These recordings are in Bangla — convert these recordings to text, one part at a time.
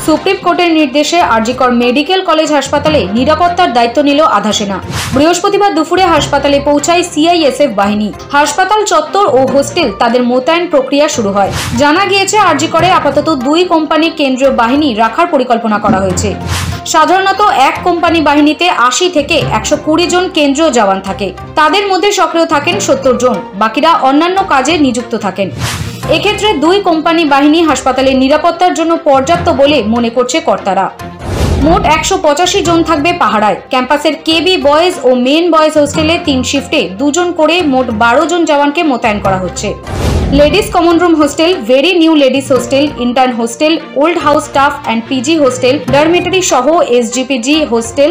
সুপ্রিম কোর্টের নির্দেশে আরজিকর মেডিকেল কলেজ হাসপাতালে নিরাপত্তার দায়িত্ব নিল আধা সেনা। বৃহস্পতিবার দুপুরে হাসপাতালে পৌঁছায় সিআইএসএফ বাহিনী। হাসপাতাল চত্বর ও হোস্টেল তাদের মোতায়েন প্রক্রিয়া শুরু হয়। জানা গিয়েছে আরজিকরে আপাতত 2 কোম্পানি কেন্দ্রীয় বাহিনী রাখার পরিকল্পনা করা হয়েছে। সাধারণত এক কোম্পানি বাহিনীতে 80 থেকে 120 জন কেন্দ্রীয় জওয়ান থাকে। তাদের মধ্যে সক্রিয় থাকেন 70 জন, বাকিরা অন্যান্য কাজে নিযুক্ত থাকেন। এক্ষেত্রে 2 কোম্পানি বাহিনী হাসপাতালের নিরাপত্তার জন্য পর্যাপ্ত বলে মনে করছে কর্তারা। মোট 185 জন থাকবে পাহারায়। ক্যাম্পাসের কেবি বয়েজ ও মেন বয়েজ হোস্টেলে 3 শিফটে 2 জন করে মোট 12 জন জওয়ানকে মোতায়েন করা হচ্ছে। Ladies common room hostel, very new ladies hostel, intern hostel, old house staff and PG hostel, dormitory সহ এসজিপিজি হোস্টেল,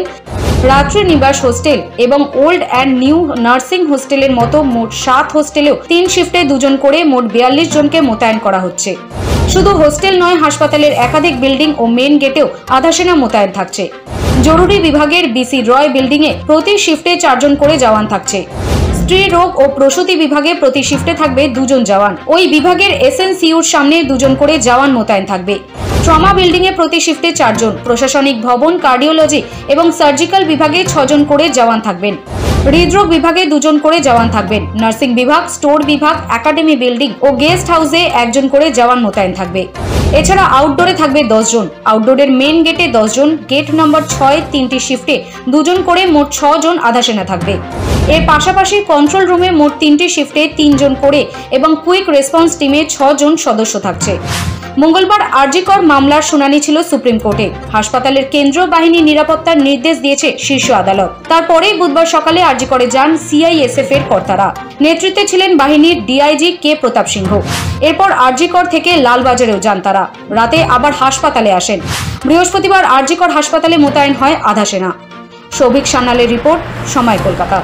রাত্রি নিবাস হোস্টেল এবং ওল্ড অ্যান্ড নিউ নার্সিং হোস্টেলের মতো মোট 7 হোস্টেলেও 3 শিফটে 2 জন করে মোট 42 জনকে মোতায়েন করা হচ্ছে। শুধু হোস্টেল নয়, হাসপাতালের একাধিক বিল্ডিং ও মেন গেটেও আধা সেনা মোতায়েন থাকছে। জরুরি বিভাগের বিসি রয় বিল্ডিং এ প্রতি শিফটে 4 জন করে জওয়ান থাকছে। স্ত্রী রোগ ও প্রসূতি বিভাগে প্রতি শিফটে থাকবে 2 জন জওয়ান। ওই বিভাগের এসএনসিইউর সামনে 2 জন করে জওয়ান মোতায়েন থাকবে। ট্রমা বিল্ডিং এ প্রতি শিফটে 4 জন, প্রশাসনিক ভবন, কার্ডিওলজি এবং সার্জিক্যাল বিভাগে 6 জন করে জওয়ান থাকবেন। হৃদরোগ বিভাগে 2 জন করে জওয়ান থাকবেন। নার্সিং বিভাগ, স্টোর বিভাগ, একাডেমি বিল্ডিং ও গেস্ট হাউসে 1 জন করে জওয়ান মোতায়েন থাকবে। এছাড়া আউটডোরে থাকবে 10 জন। আউটডোরের মেন গেটে 10 জন, গেট নম্বর 6 3টি শিফটে 2 জন করে মোট 6 জন আধা সেনা থাকবে। এর পাশাপাশি কন্ট্রোল রুমে মোট 3টি শিফটে 3 জন করে এবং কুইক রেসপন্স টিমে 6 জন সদস্য থাকছে। মঙ্গলবার আরজিকর মামলার শুনানি ছিল সুপ্রিম কোর্টে। হাসপাতালের কেন্দ্রীয় বাহিনী নিরাপত্তার নির্দেশ দিয়েছে শীর্ষ আদালত। তারপরেই বুধবার সকালে আরজিকরে যান সিআইএসএফ এর কর্তারা। নেতৃত্বে ছিলেন বাহিনীর ডিআইজি কে প্রতাপ সিংহ। এরপর আরজিকর থেকে লালবাজারেও যান তারা। রাতে আবার হাসপাতালে আসেন। বৃহস্পতিবার আরজিকর হাসপাতালে মোতায়েন হয় আধা সেনা। সৌভিক সান্যালের রিপোর্ট, সময়, কলকাতা।